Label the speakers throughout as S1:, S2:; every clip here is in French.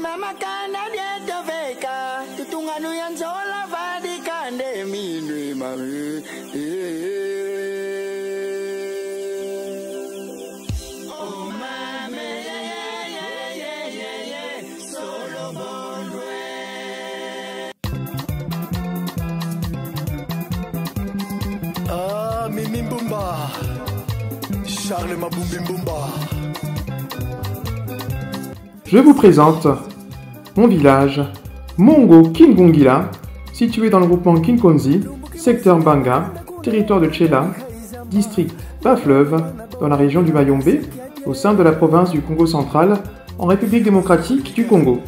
S1: mama kana dieta veka tutunganu yanzola vadi kande minwe mami oh mame solo bondwe ah Mimi Mbumba Charles Mabumbi Mbumba.
S2: Je vous présente mon village, Mongo Kingongila, situé dans le groupement Kinkonzi, secteur Mbanga, territoire de Tchela, district Bas-Fleuve, dans la région du Mayombe, au sein de la province du Congo central, en République démocratique du Congo.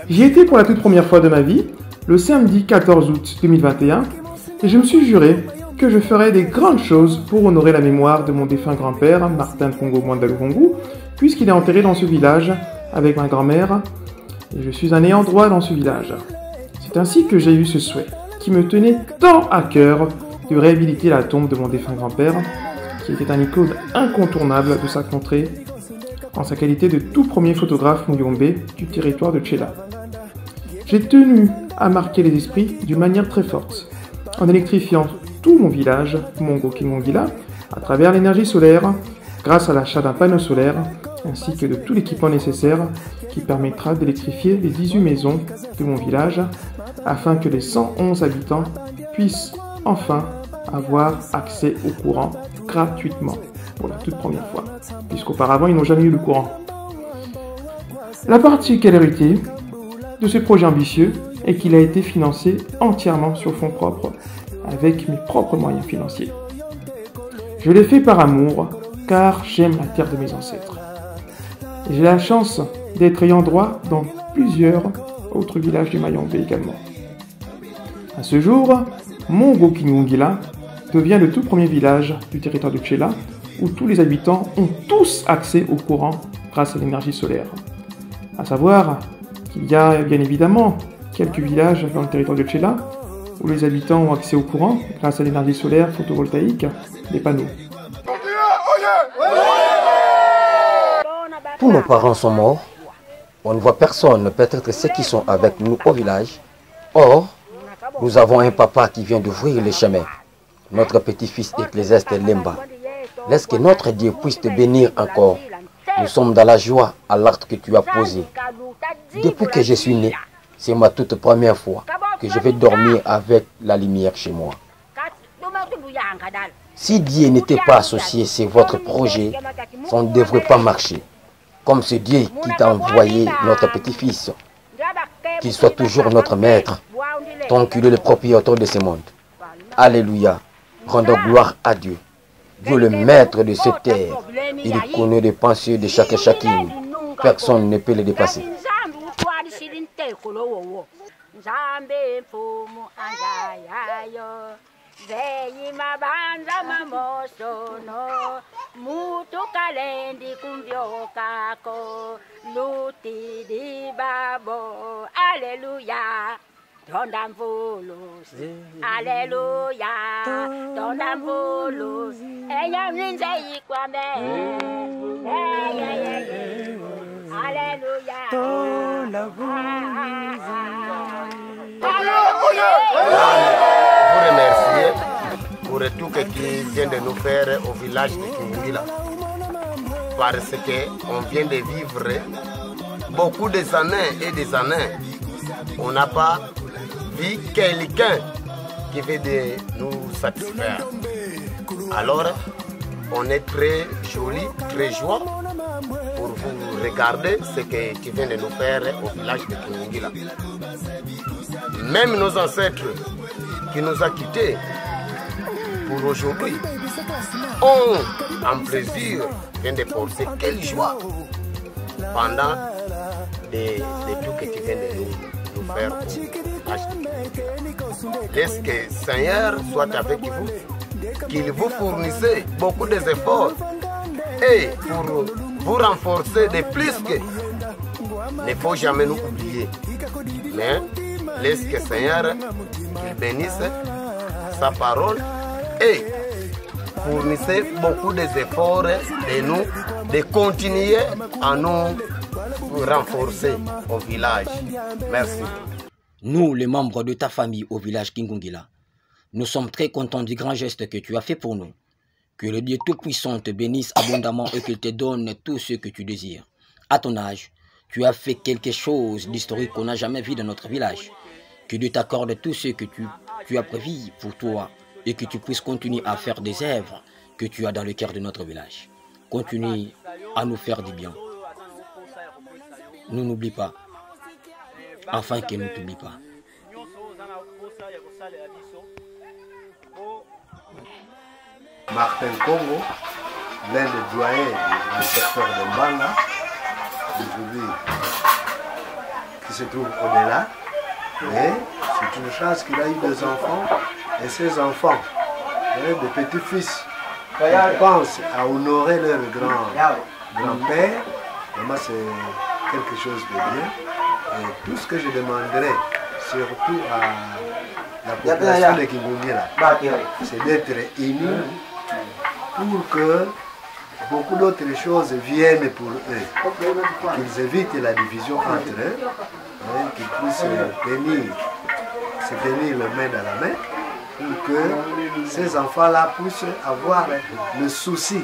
S2: J'y étais pour la toute première fois de ma vie, le samedi 14 août 2021, et je me suis juré que je ferais des grandes choses pour honorer la mémoire de mon défunt grand-père, Martin Congo Mwandalukongu, puisqu'il est enterré dans ce village avec ma grand-mère, et je suis un ayant droit dans ce village. C'est ainsi que j'ai eu ce souhait, qui me tenait tant à cœur de réhabiliter la tombe de mon défunt grand-père, qui était un icône incontournable de sa contrée, en sa qualité de tout premier photographe Muyombe du territoire de Tchela. J'ai tenu à marquer les esprits d'une manière très forte, en électrifiant tout mon village, Mongo Kingongila, à travers l'énergie solaire, grâce à l'achat d'un panneau solaire, ainsi que de tout l'équipement nécessaire qui permettra d'électrifier les 18 maisons de mon village, afin que les 111 habitants puissent enfin avoir accès au courant gratuitement, pour la toute première fois, puisqu'auparavant ils n'ont jamais eu le courant. La particularité de ce projet ambitieux est qu'il a été financé entièrement sur fonds propres, avec mes propres moyens financiers. Je l'ai fait par amour, car j'aime la terre de mes ancêtres. J'ai la chance d'être ayant droit dans plusieurs autres villages du Mayombe également. À ce jour, Mongo Kingongila devient le tout premier village du territoire de Tchela où tous les habitants ont tous accès au courant grâce à l'énergie solaire. À savoir qu'il y a bien évidemment quelques villages dans le territoire de Tchela où les habitants ont accès au courant grâce à l'énergie solaire photovoltaïque des panneaux.
S3: Tous nos parents sont morts. On ne voit personne, peut-être ceux qui sont avec nous au village. Or, nous avons un papa qui vient d'ouvrir le chemin. Notre petit-fils Ecclésiaste Lemba. Laisse que notre Dieu puisse te bénir encore. Nous sommes dans la joie à l'acte que tu as posé. Depuis que je suis né, c'est ma toute première fois que je vais dormir avec la lumière chez moi. Si Dieu n'était pas associé sur votre projet, ça ne devrait pas marcher. Comme c'est Dieu qui t'a envoyé notre petit-fils, qu'il soit toujours notre maître, tant qu'il est le propriétaire de ce monde. Alléluia. Rendons gloire à Dieu. Dieu le maître de cette terre. Il connaît les pensées de chacun chacune. Personne ne peut le dépasser.
S4: Veyi mabanza mamosono mutu kalendi kumbyokako luti di babo Alléluia Donda mvulusi Alléluia Donda mvulusi Eya mlinze ikwame Alléluia Donda mvulusi
S5: Vous remercier pour tout ce qui vient de nous faire au village de Kingongila. Parce qu'on vient de vivre beaucoup des années et des années. On n'a pas vu quelqu'un qui veut de nous satisfaire. Alors, on est très joli, très joie pour vous regarder ce que tu viens de nous faire au village de Kingongila. Même nos ancêtres qui nous ont quittés pour aujourd'hui ont un plaisir, viennent de porter quelle joie pendant de tout que tu viens de nous faire. Laisse que le Seigneur soit avec vous, qu'il vous fournisse beaucoup d'efforts et pour vous renforcer de plus que ne faut jamais nous oublier. Mais laisse que le Seigneur qu'il bénisse sa parole et fournisse beaucoup d'efforts de nous, de continuer à nous pour renforcer au village. Merci.
S3: Nous, les membres de ta famille au village Kingungila, nous sommes très contents du grand geste que tu as fait pour nous. Que le Dieu Tout-Puissant te bénisse abondamment et qu'il te donne tout ce que tu désires. À ton âge, tu as fait quelque chose d'historique qu'on n'a jamais vu dans notre village. Que Dieu t'accorde tout ce que tu as prévu pour toi et que tu puisses continuer à faire des œuvres que tu as dans le cœur de notre village. Continue à nous faire du bien. Ne nous n'oublie pas, afin qu'il ne t'oublie pas.
S5: Martin Congo, l'un des doyens du secteur de Mbanga, aujourd'hui, qui se trouve au-delà. Mais c'est une chance qu'il a eu des enfants, et ces enfants, des petits-fils, ils pensent à honorer leur grand-père. Vraiment, c'est quelque chose de bien. Et tout ce que je demanderais, surtout à la population de Kingungila, c'est d'être unis pour que beaucoup d'autres choses viennent pour eux, qu'ils évitent la division entre eux, qu'ils puissent se tenir le main dans la main, pour que ces enfants-là puissent avoir le souci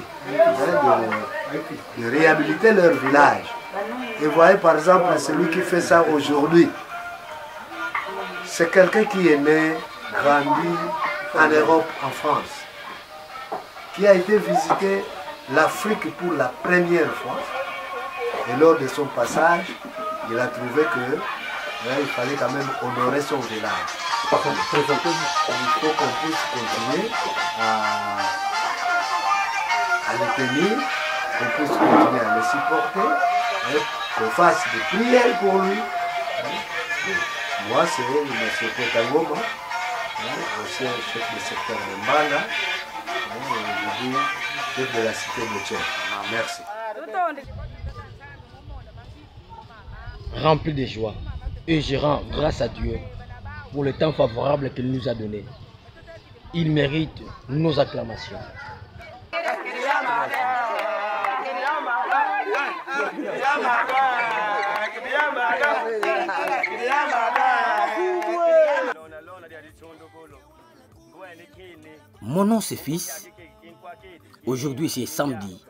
S5: de réhabiliter leur village. Et voyez par exemple celui qui fait ça aujourd'hui, c'est quelqu'un qui est né, grandi en Europe, en France, qui a été visiter l'Afrique pour la première fois. Et lors de son passage, il a trouvé que il fallait quand même honorer son village. Il faut qu'on puisse continuer à le tenir, qu'on puisse continuer à le supporter, qu'on fasse des prières pour lui. Moi, c'est M. Potangoma, ancien chef de secteur de Mbanga, aujourd'hui chef de la cité de Tchèque. Merci.
S3: Rempli de joie, et je rends grâce à Dieu pour le temps favorable qu'il nous a donné. Il mérite nos acclamations. Mon nom c'est Fils. Aujourd'hui c'est samedi.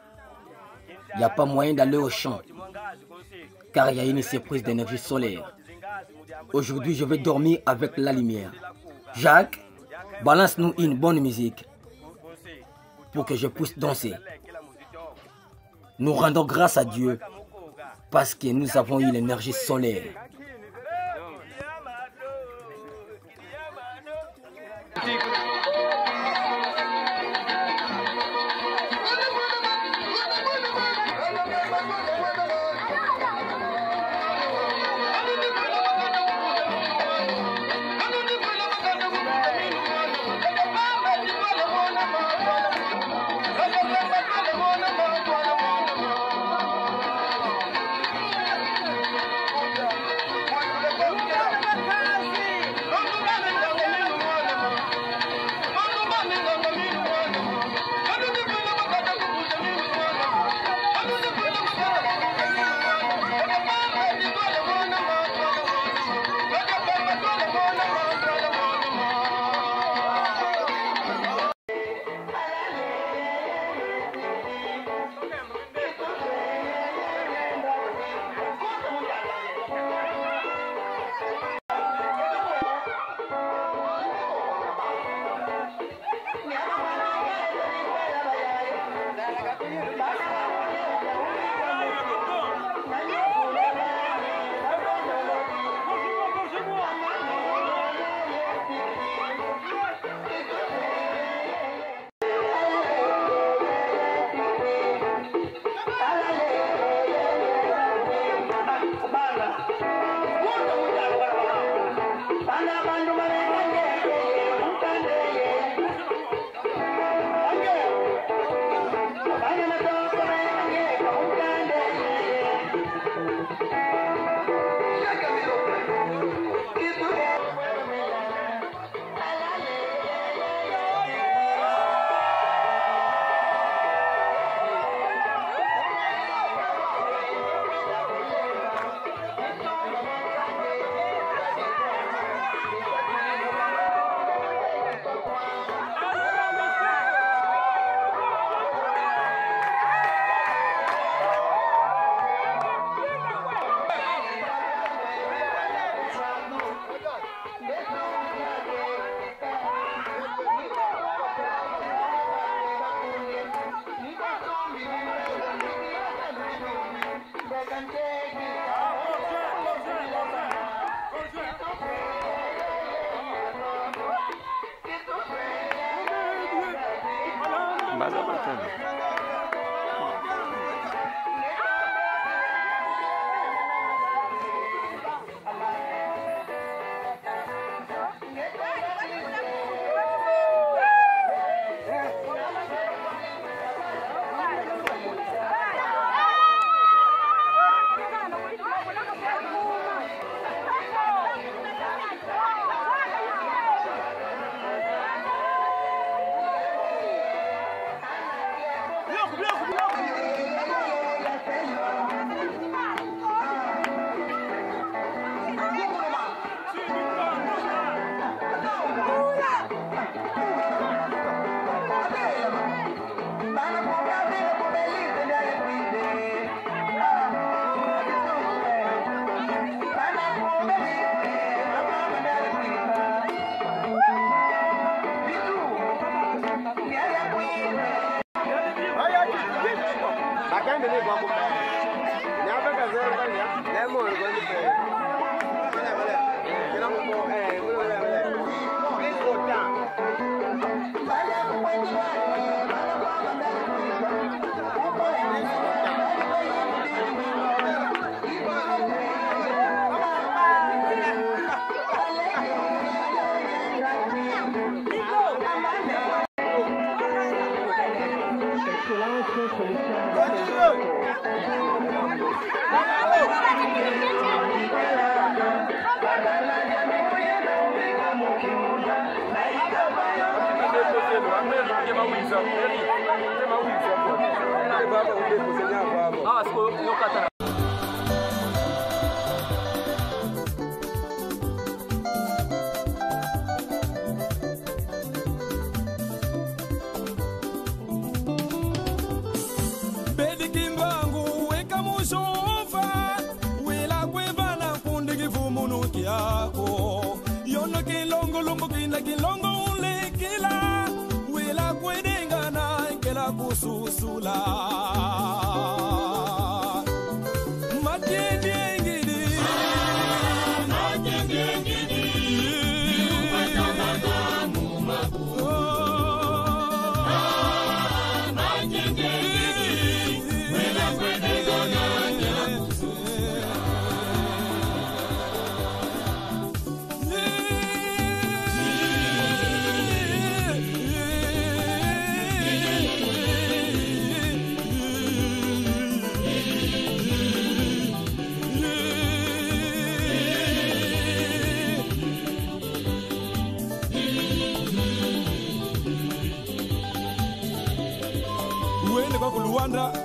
S3: Il n'y a pas moyen d'aller au champ car il y a une surprise d'énergie solaire. Aujourd'hui je vais dormir avec la lumière. Jacques, balance-nous une bonne musique pour que je puisse danser. Nous rendons grâce à Dieu parce que nous avons eu l'énergie solaire.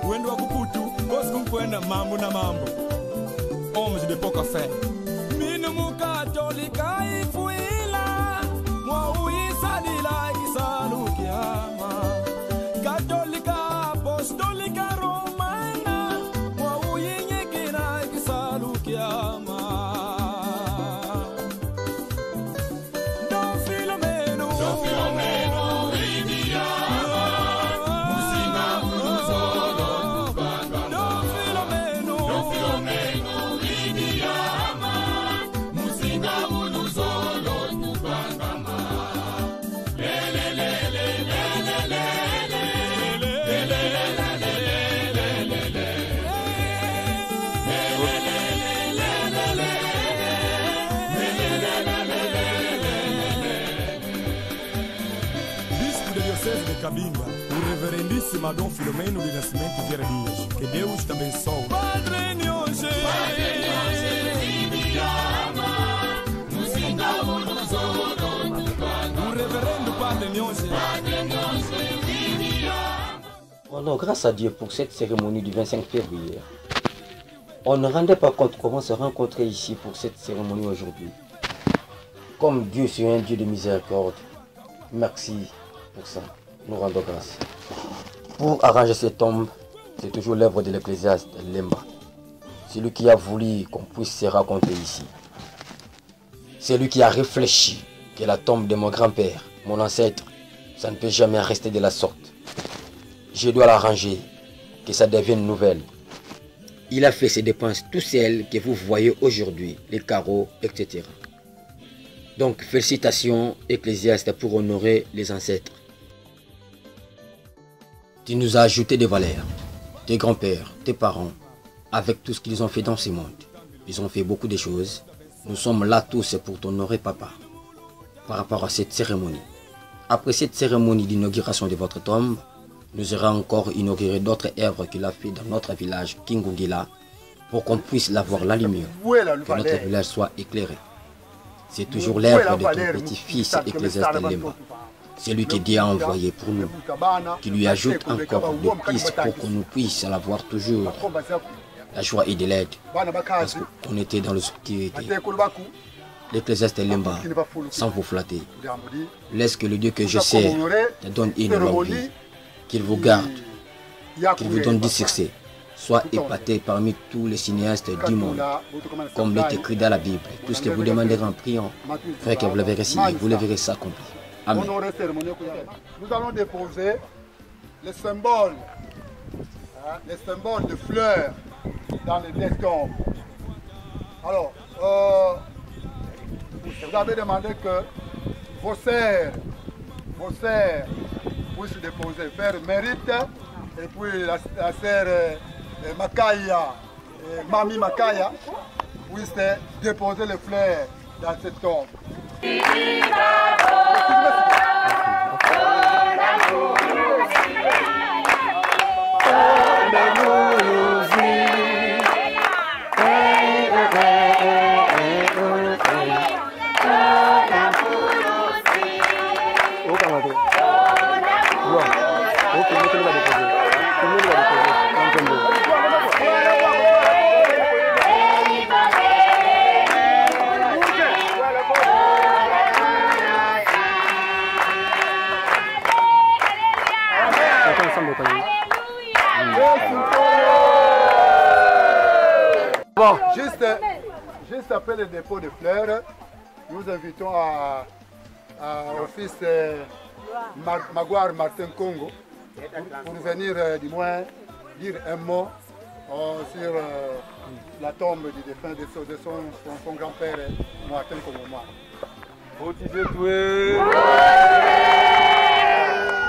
S6: Uende wa kuputu, kosi kumkwenda mambo na mambo. Hommes de poca fé. Minu mukatolika ifuila, mwa uisadila kisalukiama. Katolika apostolika romana, mwa uinyekina kisalukiama. Don Filomeno, Cabinda, o reverendíssimo Dom Filomeno de Nascimento Vieira Dias. Que Deus te abençoe. Padre Nhoje, o reverendo Padre Nhoje.
S3: Alors, grâce à Dieu pour cette cérémonie du 25 février, on ne rendait pas compte comment se rencontrer ici pour cette cérémonie aujourd'hui. Comme Dieu c'est un Dieu de miséricorde, merci pour ça. Nous rendons grâce. Pour arranger cette tombe, c'est toujours l'œuvre de l'ecclésiaste Lemba. C'est lui qui a voulu qu'on puisse se raconter ici. C'est lui qui a réfléchi que la tombe de mon grand-père, mon ancêtre, ça ne peut jamais rester de la sorte. Je dois l'arranger, que ça devienne nouvelle. Il a fait ses dépenses tout seul que vous voyez aujourd'hui, les carreaux, etc. Donc félicitations Ecclésiaste pour honorer les ancêtres. Tu nous as ajouté des valeurs, tes grands-pères, tes parents, avec tout ce qu'ils ont fait dans ce monde. Ils ont fait beaucoup de choses. Nous sommes là tous pour t'honorer, papa, par rapport à cette cérémonie. Après cette cérémonie d'inauguration de votre tombe, nous aurons encore inauguré d'autres œuvres qu'il a fait dans notre village Kingungila pour qu'on puisse la voir la lumière, que notre village soit éclairé. C'est toujours l'œuvre de ton petit-fils Ecclésiaste Lemba. C'est lui qui Dieu a envoyé pour nous, qui lui ajoute encore des pistes pour que nous puissions la voir toujours. La joie et de l'aide, parce qu'on était dans l'obscurité. L'Ecclésiaste Lemba, sans vous flatter, laisse que le Dieu que je sers te donne une longue vie, qu'il vous garde, qu'il vous donne du succès. Sois épaté parmi tous les cinéastes du monde, comme il est écrit dans la Bible. Tout ce que vous demanderez en priant, frère, que vous le verrez signé, vous le verrez s'accomplir. Amen.
S7: Nous allons déposer les symboles de fleurs dans les deux tombes. Alors, vous avez demandé que vos sœurs puissent déposer. Père Mérite et puis la sœur Makaya, Mami Makaya, puissent déposer les fleurs dans cette tombe. Bon, juste après le dépôt de fleurs, nous invitons au fils Magouar Martin Congo pour venir du moins dire un mot sur la tombe du défunt de son grand-père Martin Congo.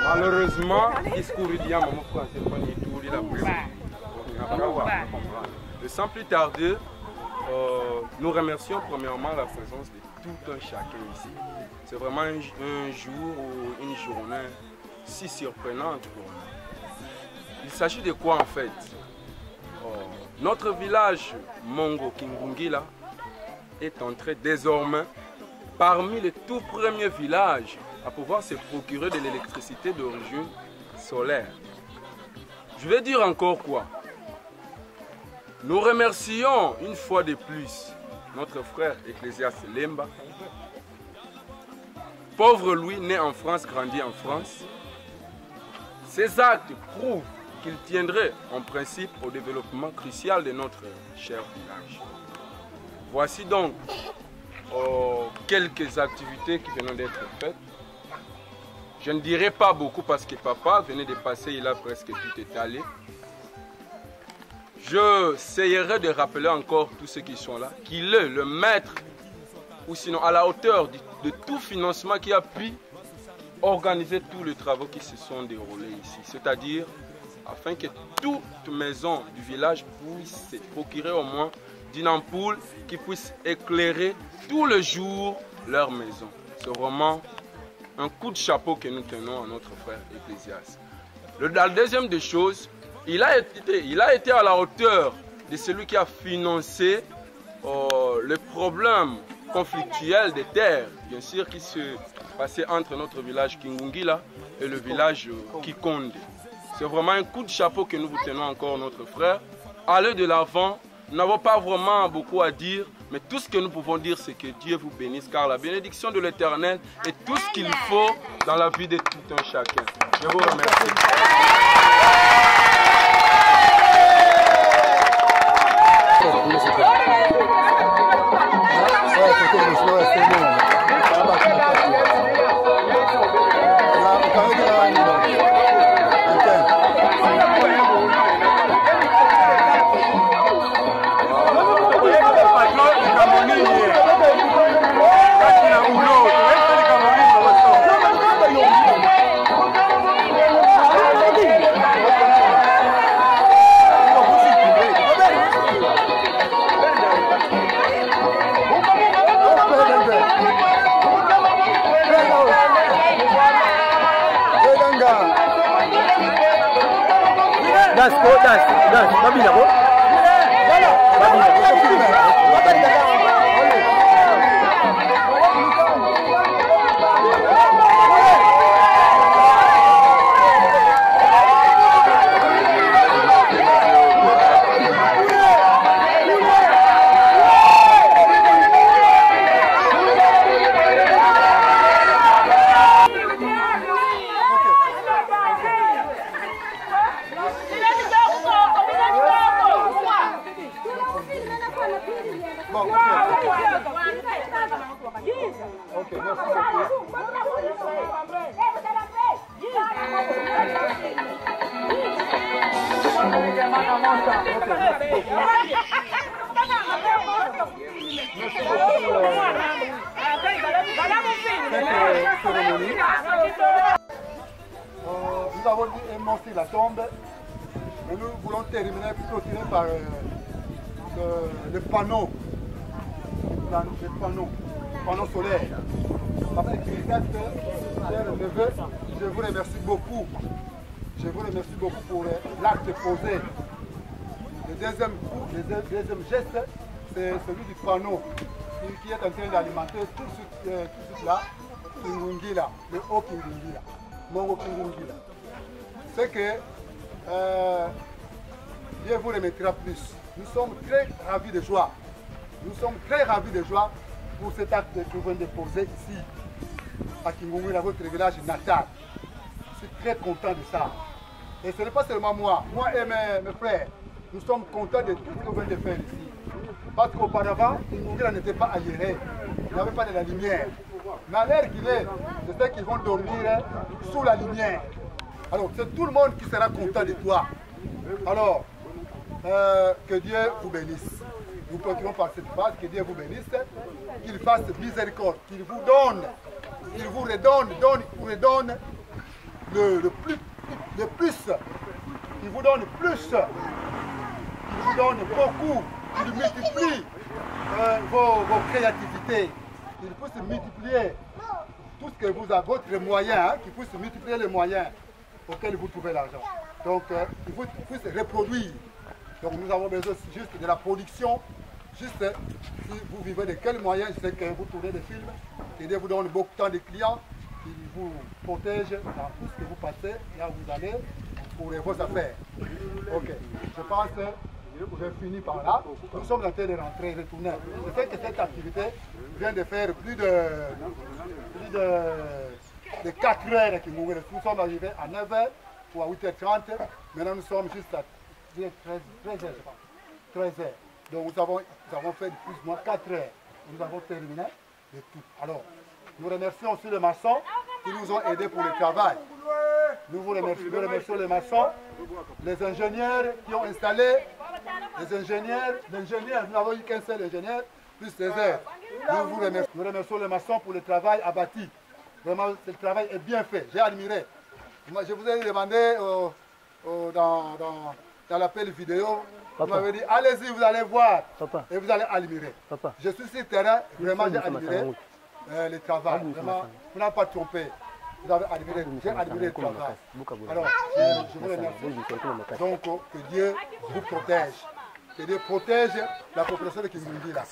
S8: Malheureusement, discours et sans plus tarder, nous remercions premièrement la présence de tout un chacun ici. C'est vraiment un jour ou une journée si surprenante pour nous. Il s'agit de quoi en fait? Notre village Mongo Kingungila est entré désormais parmi les tout premiers villages à pouvoir se procurer de l'électricité d'origine solaire. Je vais dire encore quoi? Nous remercions une fois de plus notre frère Ecclésiaste Lemba. Pauvre lui, né en France, grandi en France. Ces actes prouvent qu'il tiendrait en principe au développement crucial de notre cher village. Voici donc quelques activités qui viennent d'être faites. Je ne dirai pas beaucoup parce que papa venait de passer, il a presque tout étalé. Je essayerai de rappeler encore tous ceux qui sont là, qu'il est le maître, ou sinon à la hauteur de tout financement qui a pu organiser tous les travaux qui se sont déroulés ici. C'est-à-dire, afin que toute maison du village puisse se procurer au moins d'une ampoule qui puisse éclairer tous les jours leur maison. C'est vraiment un coup de chapeau que nous tenons à notre frère Ecclésiaste. La deuxième des choses, il a été à la hauteur de celui qui a financé le problème conflictuel des terres, bien sûr, qui se passait entre notre village Kingungila et le village Kikonde. C'est vraiment un coup de chapeau que nous vous tenons encore, notre frère. Allez de l'avant, nous n'avons pas vraiment beaucoup à dire, mais tout ce que nous pouvons dire, c'est que Dieu vous bénisse, car la bénédiction de l'Éternel est tout ce qu'il faut dans la vie de tout un chacun. Je vous remercie.
S7: Nous avons émoncé la tombe et nous voulons terminer clôturer par le panneau solaire. Avec Christophe, cher neveu, je vous remercie beaucoup. Je vous remercie beaucoup pour l'acte posé. Le deuxième geste, c'est celui du panneau qui est en train d'alimenter tout ce là, Kingungila, le haut Kingungila, Mongo Kingungila. C'est que Dieu vous remettra plus. Nous sommes très ravis de joie. Nous sommes très ravis de joie pour cet acte que vous venez de poser ici, à Kingungila, votre village natal. Je suis très content de ça. Et ce n'est pas seulement moi et mes frères. Nous sommes contents de tout ce que vous venez de faire ici. Parce qu'auparavant, Kingungila n'était pas aéré. Il n'y avait pas de la lumière. Mais à l'heure qu'il est, je sais qu'ils vont dormir sous la lumière. Alors, c'est tout le monde qui sera content de toi. Alors, que Dieu vous bénisse. Nous continuons par cette phrase, que Dieu vous bénisse, qu'il fasse miséricorde, qu'il vous donne, qu'il vous redonne le plus, qu'il vous donne plus, qu'il vous donne beaucoup, qu'il multiplie vos créativités, qu'il puisse multiplier tout ce que vous avez, votre moyen, qu'il puisse multiplier les moyens auxquels vous trouvez l'argent. Donc, qu'il puisse reproduire. Donc, nous avons besoin juste de la production. Juste, si vous vivez de quels moyens, je sais que vous tournez des films, que Dieu vous donne beaucoup de temps de clients, qui vous protègent dans tout ce que vous passez, là où vous allez, pour vos affaires. Ok, je pense que j'ai fini par là. Nous sommes en train de rentrer, retourner. Je sais que cette activité vient de faire plus de 4 heures à Kingungila. Nous sommes arrivés à 9h ou à 8h30. Maintenant, nous sommes juste à 13h, je pense. 13h. Donc nous avons fait plus ou moins 4 heures. Nous avons terminé de tout. Alors, nous remercions aussi les maçons qui nous ont aidés pour le travail. Nous remercions les maçons, les ingénieurs qui ont installé, les ingénieurs, nous n'avons eu qu'un seul ingénieur, plus les heures. Nous remercions les maçons pour le travail abattu. Vraiment, ce travail est bien fait. J'ai admiré. Je vous ai demandé dans l'appel vidéo, vous m'avez dit, allez-y, vous allez voir. Papa. Et vous allez admirer. Papa. Je suis sur le terrain, vraiment j'ai admiré le travail. Vraiment, vous n'avez pas trompé. Vous avez admiré, j'ai admiré le travail. Alors, je vous remercie. Donc, que Dieu vous protège. Que Dieu protège la population de Kingungila.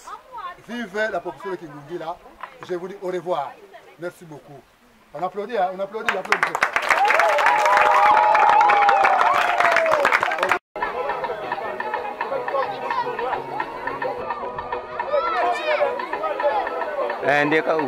S7: Vive la population de Kingungila. Je vous dis au revoir. Merci beaucoup. On applaudit, hein? On applaudit, on applaudit.
S9: Dia kau.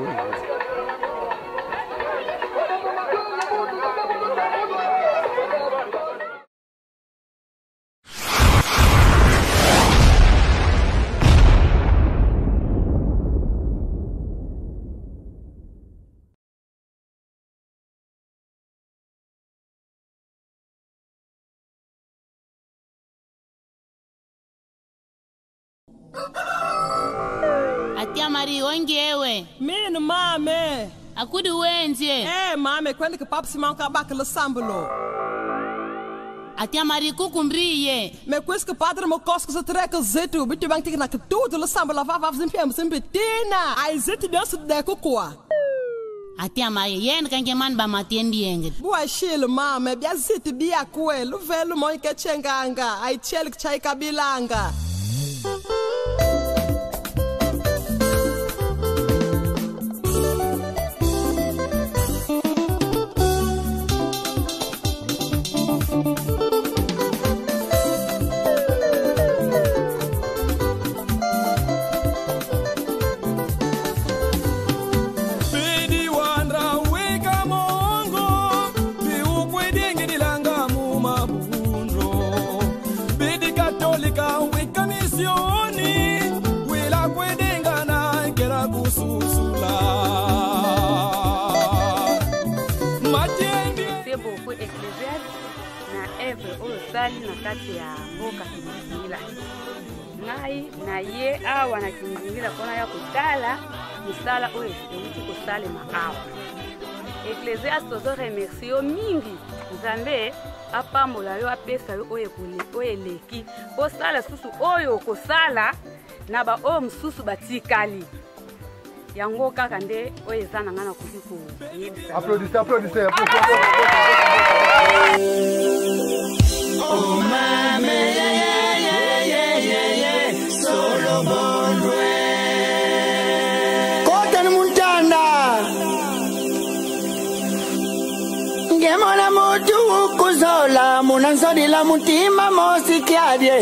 S10: Atia Mari ongewe.
S11: Mino mame.
S10: Akudu wenje.
S11: Mame, quando que papo se manca baca sambolo.
S10: Atia Mari kukumbriye.
S11: Me quis que padre mo cosco se treca zetu, bitu bang tika na tudo le sambolo va sempre sempre betina. Ai zetu dança de cocoa.
S10: Atia ma yen kange man ba matiendi enge.
S11: Bua shil mama bia ziti bia kwe lu velu mo ike chenganga ai chelik chai kabilanga.
S9: Sali na kati ya mboka Kingungila. Ngai na ye awa na Kingungila kona ya kutala misala oyo euti kosala maawa. Ecclesias tozo remercio mingi Nzambe apambola yo apesa yo oyo eleki kosala susu oyo kosala na ba o msusu batikali. Yango kaka nde oyo ezana ngana kuliko yebisa.
S7: Applaudissez.
S1: Oh mame, yeah, solo bondwe. Kota ni muntanda. Ngemona mutu ukuzola, munansodi la mutima mosikiadie.